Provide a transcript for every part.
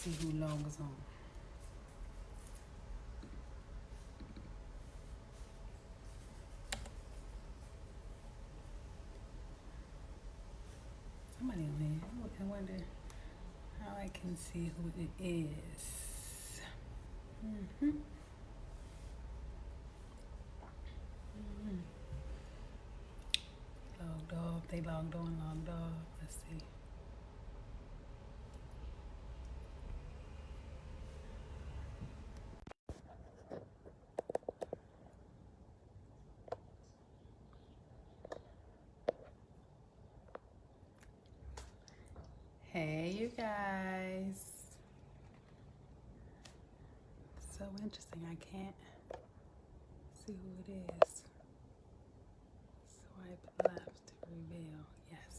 see who logs on. Somebody on here. I wonder how I can see who it is. Logged off. They logged on, logged off. Let's see. Hey, you guys. So interesting. I can't see who it is. Swipe left to reveal. Yes.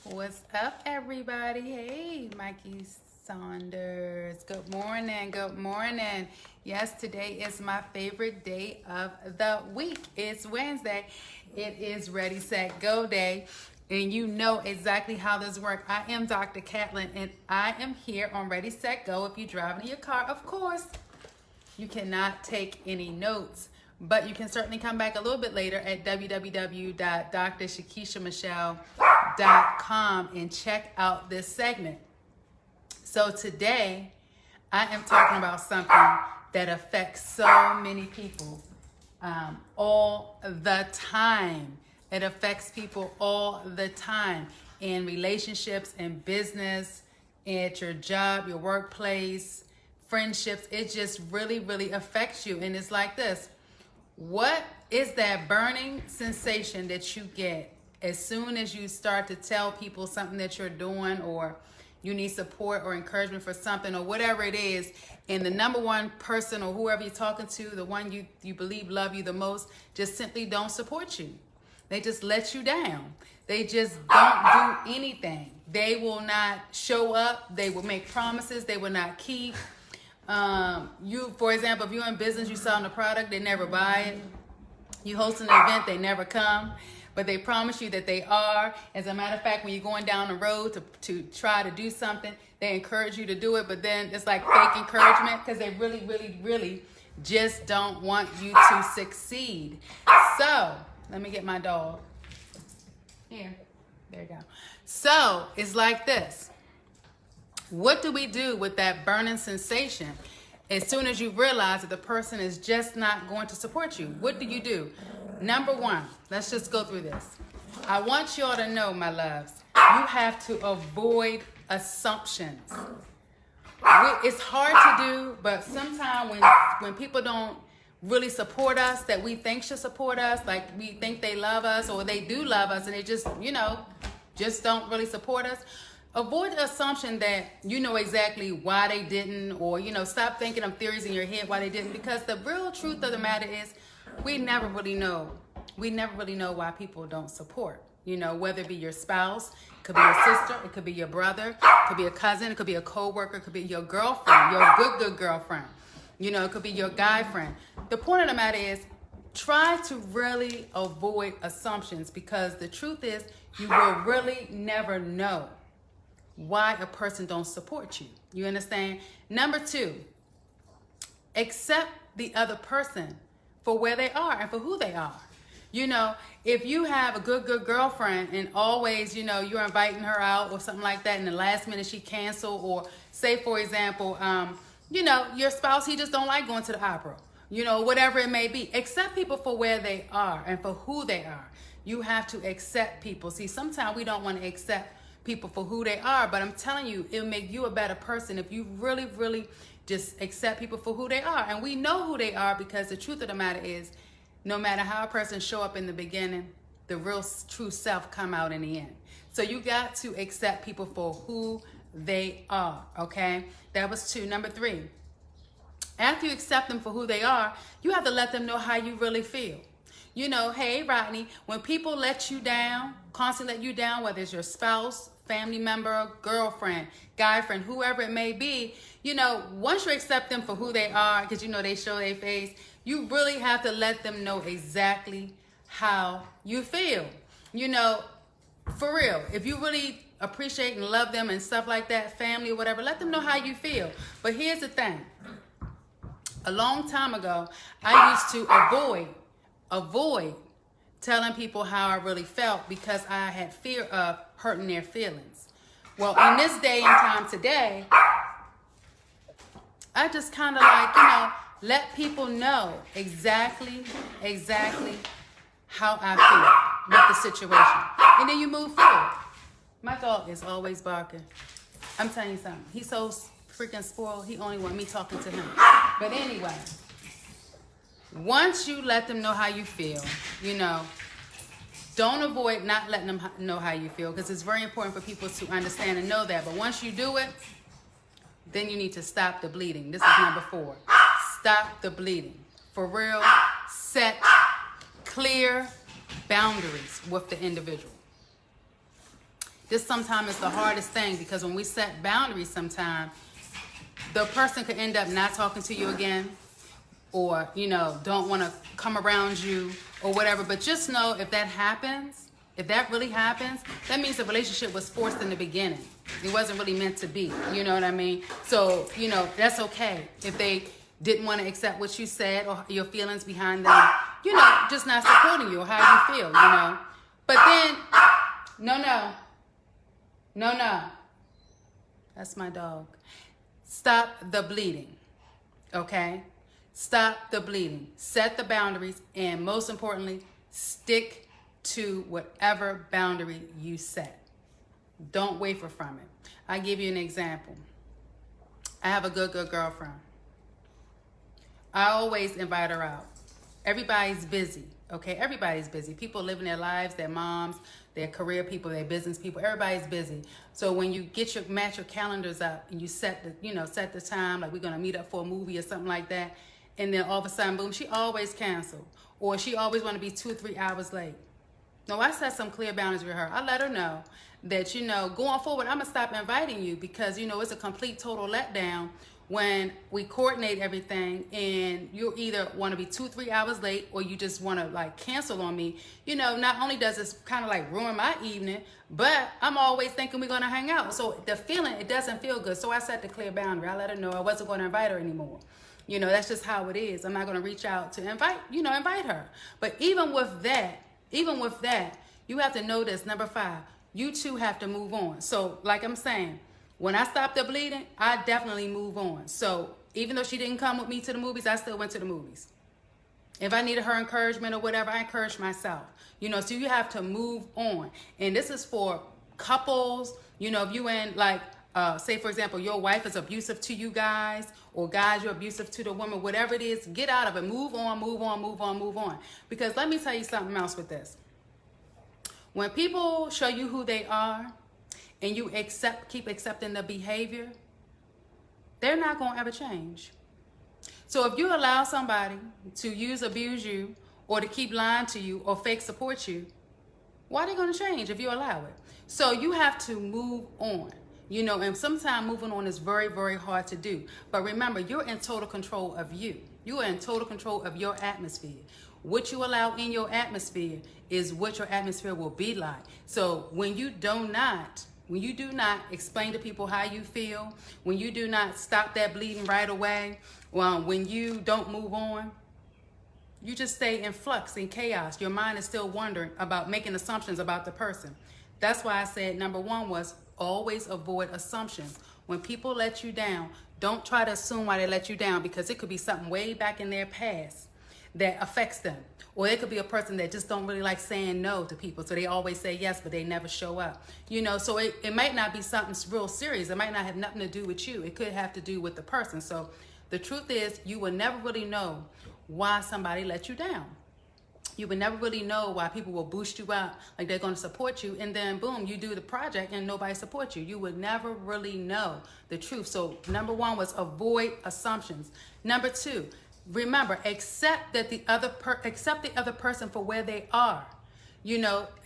What's up, everybody? Hey, Mikey Saunders. Good morning. Good morning. Yes, today is my favorite day of the week. It's Wednesday. It is Ready, Set, Go day. And you know exactly how this works. I am Dr. Catlin, and I am here on Ready, Set, Go. If you're driving in your car, of course, you cannot take any notes, but you can certainly come back a little bit later at www.drshakishamichelle.com and check out this segment. So today, I am talking about something that affects so many people all the time. It affects people all the time in relationships, in business, at your job, your workplace, friendships. It just really, really affects you. And it's like this. What is that burning sensation that you get as soon as you start to tell people something that you're doing, or you need support or encouragement for something, or whatever it is, and the number one person or whoever you're talking to, the one you believe love you the most, just simply don't support you? They just let you down. They just don't do anything. They will not show up. They will make promises they will not keep. For example, if you're in business, you selling a product, they never buy it. You host an event, they never come, but they promise you that they are. As a matter of fact, when you're going down the road to try to do something, they encourage you to do it, but then it's like fake encouragement because they really, really, really just don't want you to succeed. So, let me get my dog. Here. There you go. So, it's like this. What do we do with that burning sensation as soon as you realize that the person is just not going to support you? What do you do? Number one, let's just go through this. I want y'all to know, my loves, you have to avoid assumptions. It's hard to do, but sometimes when people don't really support us, that we think should support us, like we think they love us or they do love us, and they just, just don't really support us. Avoid the assumption that you know exactly why they didn't, or, stop thinking of theories in your head why they didn't, because the real truth of the matter is we never really know. We never really know why people don't support, whether it be your spouse, it could be your sister, it could be your brother, it could be a cousin, it could be a coworker, it could be your girlfriend, your good girlfriend. It could be your guy friend. The point of the matter is, try to really avoid assumptions, because the truth is you will really never know why a person don't support you. You understand? Number two, accept the other person for where they are and for who they are. If you have a good girlfriend and always, you're inviting her out or something like that, and the last minute she cancel, or say, for example, your spouse, he just don't like going to the opera, whatever it may be. Accept people for where they are and for who they are. You have to accept people. See, sometimes we don't want to accept people for who they are, but I'm telling you, it'll make you a better person if you really, really just accept people for who they are. And we know who they are, because the truth of the matter is, no matter how a person show up in the beginning, the real true self come out in the end. So you got to accept people for who they are, okay? That was two. Number three, after you accept them for who they are, you have to let them know how you really feel. Hey, Rodney, when people let you down, constantly let you down, whether it's your spouse, family member, girlfriend, guy friend, whoever it may be, once you accept them for who they are, because they show their face, you really have to let them know exactly how you feel. For real, if you really appreciate and love them and stuff like that, family or whatever, let them know how you feel. But here's the thing. A long time ago, I used to avoid telling people how I really felt because I had fear of hurting their feelings. Well, in this day and time today, I just kind of like, let people know exactly how I feel with the situation. And then you move forward. My dog is always barking. I'm telling you something. He's so freaking spoiled. He only want me talking to him. But anyway, once you let them know how you feel, don't avoid not letting them know how you feel, because it's very important for people to understand and know that. But once you do it, then you need to stop the bleeding. This is number 4. Stop the bleeding. For real, set clear boundaries with the individual. This sometimes is the hardest thing, because when we set boundaries sometimes, the person could end up not talking to you again, or, don't want to come around you or whatever. But just know, if that happens, if that really happens, that means the relationship was forced in the beginning. It wasn't really meant to be. You know what I mean? So, that's okay. If they didn't want to accept what you said or your feelings behind them, just not supporting you or how you feel, But then, no. That's my dog. Stop the bleeding, okay? Stop the bleeding. Set the boundaries, and most importantly, stick to whatever boundary you set. Don't waver from it. I'll give you an example. I have a good girlfriend. I always invite her out. Everybody's busy, okay? Everybody's busy. People living their lives, their moms, their career people, their business people. Everybody's busy. So when you match your calendars up and you set the time, like we're gonna meet up for a movie or something like that, and then all of a sudden, boom, she always cancel, or she always want to be 2 or 3 hours late. No, I set some clear boundaries with her. I let her know that, going forward, I'm gonna stop inviting you, because it's a complete total letdown when we coordinate everything and you either want to be 2 or 3 hours late, or you just want to like cancel on me. Not only does this kind of like ruin my evening, but I'm always thinking we're going to hang out. So the feeling, it doesn't feel good. So I set the clear boundary. I let her know I wasn't going to invite her anymore. That's just how it is. I'm not going to reach out to invite her. But even with that, you have to know this. Number 5, you two have to move on. So like I'm saying, when I stopped the bleeding, I definitely move on. So even though she didn't come with me to the movies, I still went to the movies. If I needed her encouragement or whatever, I encouraged myself. So you have to move on. And this is for couples. If you in like, say for example, your wife is abusive to you guys, or guys, you're abusive to the woman, whatever it is, get out of it. Move on. Because let me tell you something else with this. When people show you who they are, and you keep accepting the behavior, they're not going to ever change. So if you allow somebody to abuse you, or to keep lying to you, or fake support you, why are they going to change if you allow it? So you have to move on, and sometimes moving on is very, very hard to do. But remember, you're in total control of you. You are in total control of your atmosphere. What you allow in your atmosphere is what your atmosphere will be like. So when you do not explain to people how you feel, when you do not stop that bleeding right away, when you don't move on, you just stay in flux, in chaos. Your mind is still wondering about making assumptions about the person. That's why I said number 1 was always avoid assumptions. When people let you down, don't try to assume why they let you down, because it could be something way back in their past that affects them. Or it could be a person that just don't really like saying no to people. So they always say yes, but they never show up. So it might not be something real serious. It might not have nothing to do with you. It could have to do with the person. So the truth is, you will never really know why somebody let you down. You would never really know why people will boost you up, like they're going to support you, and then boom, you do the project and nobody supports you. You would never really know the truth. So number 1 was avoid assumptions. Number 2, remember, accept the other person for where they are.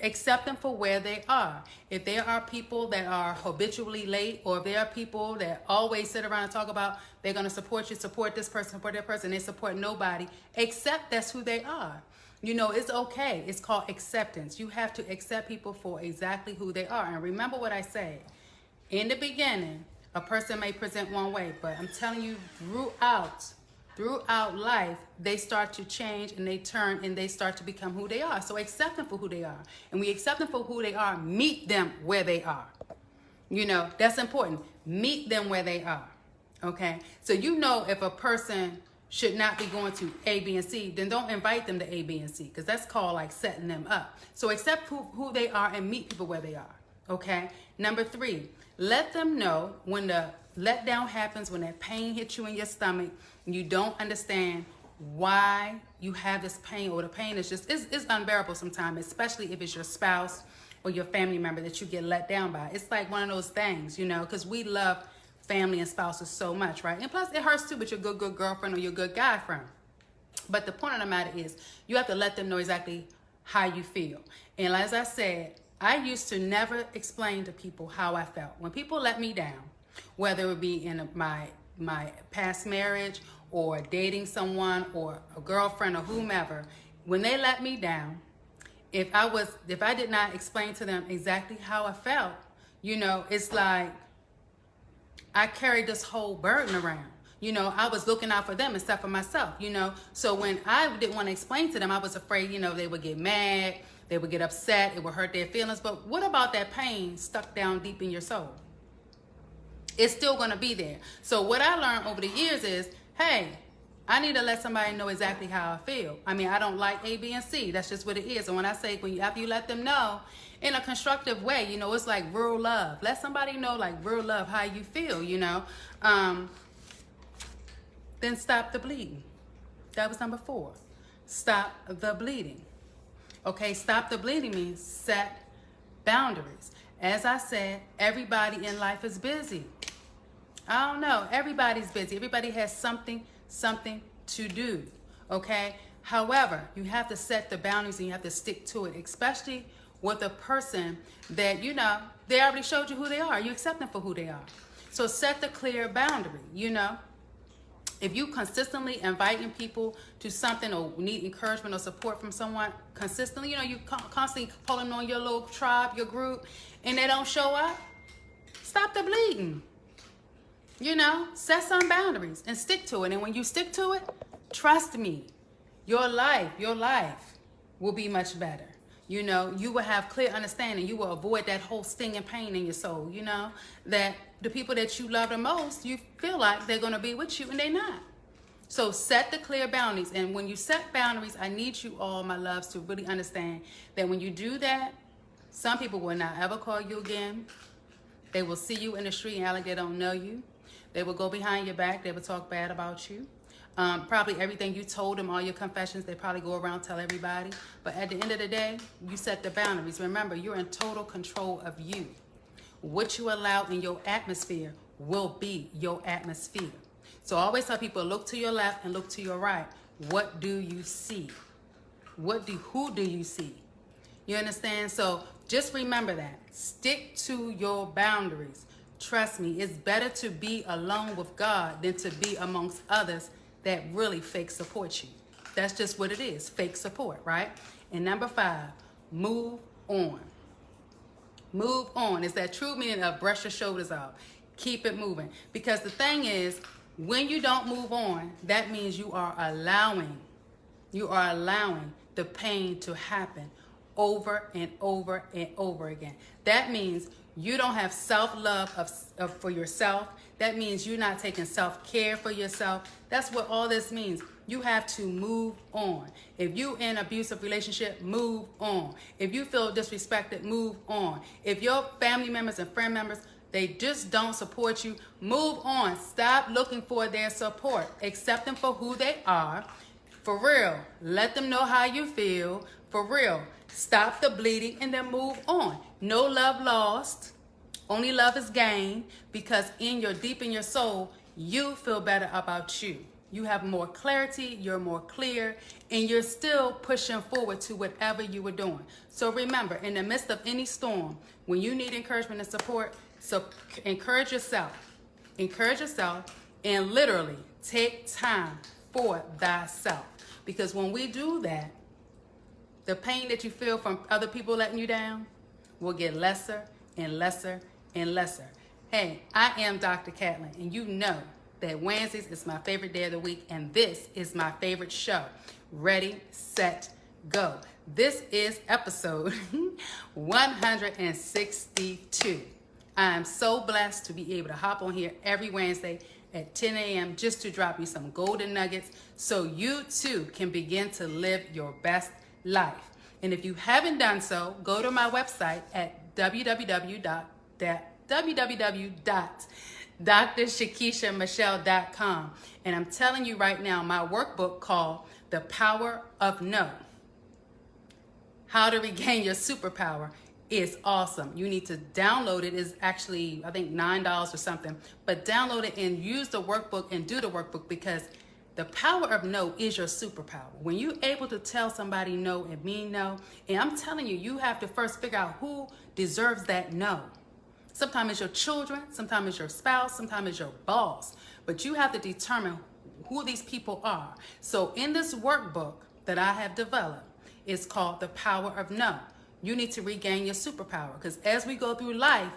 Accept them for where they are. If there are people that are habitually late, or if there are people that always sit around and talk about they're going to support you, support this person, support that person, they support nobody, accept that's who they are. You know, it's okay. It's called acceptance. You have to accept people for exactly who they are. And remember what I said. In the beginning, a person may present one way, but I'm telling you, throughout life, they start to change and they turn and they start to become who they are. So accept them for who they are. And we accept them for who they are, meet them where they are. You know, that's important. Meet them where they are. Okay? So you know if a person should not be going to A, B, and C, then don't invite them to A, B, and C, because that's called like setting them up. So accept who they are and meet people where they are. Okay? Number 3, let them know when the letdown happens, when that pain hits you in your stomach, and you don't understand why you have this pain, or the pain is just, it's unbearable sometimes, especially if it's your spouse or your family member that you get let down by. It's like one of those things, you know, because we love family and spouses so much, right? And plus it hurts too with your good girlfriend or your good guy friend. But the point of the matter is you have to let them know exactly how you feel. And as I said, I used to never explain to people how I felt. When people let me down, whether it be in my past marriage or dating someone or a girlfriend or whomever, when they let me down, if I did not explain to them exactly how I felt, you know, it's like I carried this whole burden around. You know, I was looking out for them instead for myself, you know. So when I didn't want to explain to them, I was afraid, you know, they would get mad, they would get upset, it would hurt their feelings. But what about that pain stuck down deep in your soul? It's still going to be there. So what I learned over the years is, hey, I need to let somebody know exactly how I feel. I mean, I don't like A, B, and C. That's just what it is. And when I say, after you let them know in a constructive way, you know, it's like real love. Let somebody know, like real love, how you feel, you know. Then stop the bleeding. That was number 4. Stop the bleeding. Okay, stop the bleeding means set boundaries. As I said, everybody in life is busy. I don't know. Everybody's busy. Everybody has something to do. Okay? However, you have to set the boundaries and you have to stick to it, especially with a person that, you know, they already showed you who they are. You accept them for who they are. So set the clear boundary, you know. If you consistently inviting people to something or need encouragement or support from someone consistently, you know, you constantly pulling on your little tribe, your group, and they don't show up, stop the bleeding. You know, set some boundaries and stick to it. And when you stick to it, trust me, your life will be much better. You know, you will have clear understanding. You will avoid that whole stinging pain in your soul, you know, that the people that you love the most, you feel like they're going to be with you and they're not. So set the clear boundaries. And when you set boundaries, I need you all, my loves, to really understand that when you do that, some people will not ever call you again. They will see you in the street and act like they don't know you. They will go behind your back. They will talk bad about you. Probably everything you told them, all your confessions, they probably go around tell everybody. But at the end of the day, you set the boundaries. Remember, you're in total control of you. What you allow in your atmosphere will be your atmosphere. So I always tell people, look to your left and look to your right. What do you see? Who do you see? You understand? So just remember that. Stick to your boundaries. Trust me, it's better to be alone with God than to be amongst others that really fake support you. That's just what it is, fake support, right? And number 5, move on. Move on. It's that true meaning of brush your shoulders off. Keep it moving. Because the thing is, when you don't move on, that means you are allowing the pain to happen over and over and over again. That means you don't have self-love for yourself. That means you're not taking self-care for yourself. That's what all this means. You have to move on. If you're in an abusive relationship, move on. If you feel disrespected, move on. If your family members and friend members, they just don't support you, move on. Stop looking for their support. Accept them for who they are. For real. Let them know how you feel. For real. Stop the bleeding and then move on. No love lost. Only love is gained, because deep in your soul, you feel better about you. You have more clarity, you're more clear, and you're still pushing forward to whatever you were doing. So remember, in the midst of any storm, when you need encouragement and support, so encourage yourself. Encourage yourself and literally take time for thyself. Because when we do that, the pain that you feel from other people letting you down will get lesser and lesser and lesser. Hey, I am Dr. Catlin, and you know that Wednesdays is my favorite day of the week, and this is my favorite show. Ready, set, go. This is episode 162. I am so blessed to be able to hop on here every Wednesday at 10 a.m. just to drop you some golden nuggets so you too can begin to live your best life. And if you haven't done so, go to my website at www.drshakishamichelle.com. And I'm telling you right now, my workbook called The Power of No, How to Regain Your Superpower, is awesome. You need to download it. It's actually, I think, $9 or something. But download it and use the workbook and do the workbook, because the power of no is your superpower. When you're able to tell somebody no and mean no, and I'm telling you, you have to first figure out who deserves that no. Sometimes it's your children, sometimes it's your spouse, sometimes it's your boss. But you have to determine who these people are. So in this workbook that I have developed, it's called The Power of No. You need to regain your superpower, because as we go through life,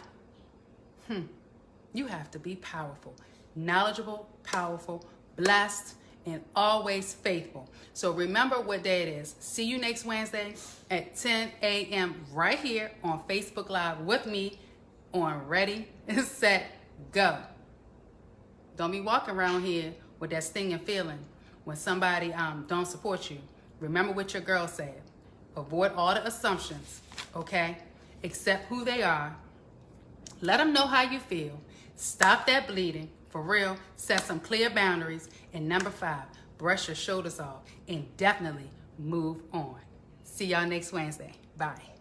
you have to be powerful, knowledgeable, powerful, blessed, and always faithful. So remember what day it is. See you next Wednesday at 10 a.m. right here on Facebook Live with me on Ready, Set, Go. Don't be walking around here with that stinging feeling when somebody don't support you. Remember what your girl said. Avoid all the assumptions, okay? Accept who they are. Let them know how you feel. Stop that bleeding, for real. Set some clear boundaries. And number 5, brush your shoulders off and definitely move on. See y'all next Wednesday. Bye.